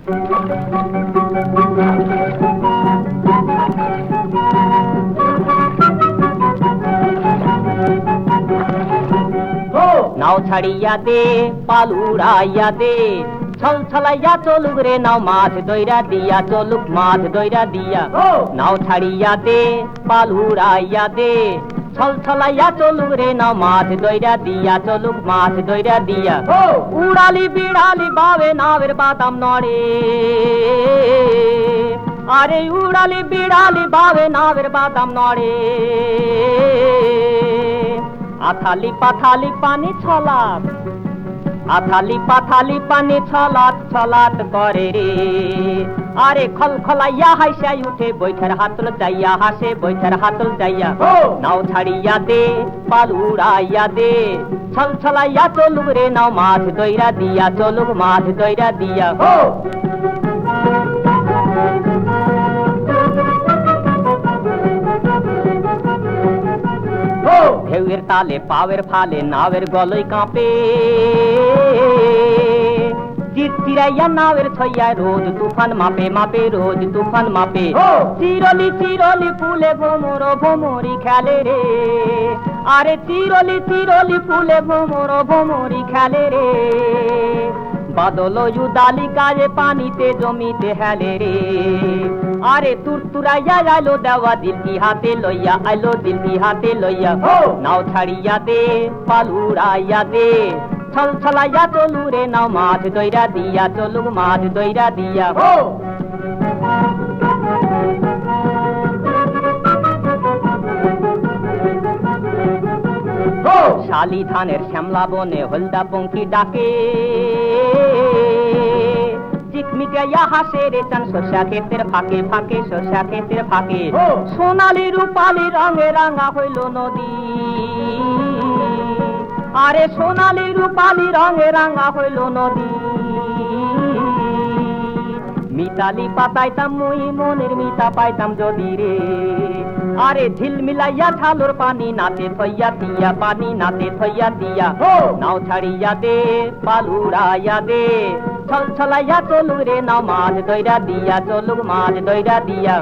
নাও ছাড়িয়া দে পাল উড়াইয়া দে ছল ছলাইয়া চলুক রে নাও মাছ দইরা দিয়া চলুক মাছ দইরা দিয়া নাও ছাড়িয়া দে পাল উড়াইয়া দে ছল ছলাইয়া চলুক রে নাও মাছ দইরা দিয়া চলুক মাছ দইরা দিয়া উড়ালি বিড়ালি বাবে নাবের বাদাম নড়ে আরে উড়ালি বিড়ালি বাবে নাবের বাদাম নড়ে আথালি পাথালি পানি ছলাত আথালি পাথালি পানি ছলাত ছলাত করে রে আরে খলখলাইয়া হাসিয়াই উঠে বৈঠার হাতল যাইয়া হাসে বৈঠার হাতল যাইয়া নাও ছাড়িয়া দে পাল উড়াইয়া দে ছল ছলাইয়া চলুক রে নাও মাছ দইরা দিয়া চলুক মাছ দইরা দিয়া ঢেউয়ের তালে পাওয়ের ফালে নাওয়ের গলই কাঁপে চিরচিরাইয়া নাওয়ের ছইয়া রোজ তুফান মাপে মাপে রোজ তুফান মাপে চিরলি চিরলি ফুলে ভোমর ভোমরি খেলে রে আরে চিরলি চিরলি ফুলে ভোমর ভোমরি খেলে রে বাদল উদালি কাজে পানিতে জমিতে হেলে রে আরে তুরতুরাইয়া আইলো দেওয়া দিলকি হাতে লইয়া আইলো দিলকি হাতে লইয়া নাও ছাড়িয়া দে পাল উড়াইয়া দে ছল ছলাইয়া চলু রে নাও মাছ দইরা দিয়া চলুক মাছ দইরা দিয়া শালি ধানের শ্যামলা বনে হলদা পঙ্কি ডাকে চিকমিকাইয়া হাসে রে চান শস্যা ক্ষেতের ফাঁকে ফাঁকে শস্যা ক্ষেতের ফাঁকে সোনালি রূপালি রঙে রাঙা হইল নদী আরে সোনালি রূপালি রঙে রাঙা হইল নদী মিতালি পাতাইতাম মুই মনের মিতা পাইতাম যদি রে আরে ঝিলমিলাইয়া ঝালুর পানি নাতে থইয়া দিয়া পানি নাতে থইয়া দিয়া নাও ছাড়িয়া দে পাল উড়াইয়া দে ছল ছলাইয়া চলুক রে নাও মাছ দইরা দিয়া চলুক মাছ দইরা দিয়া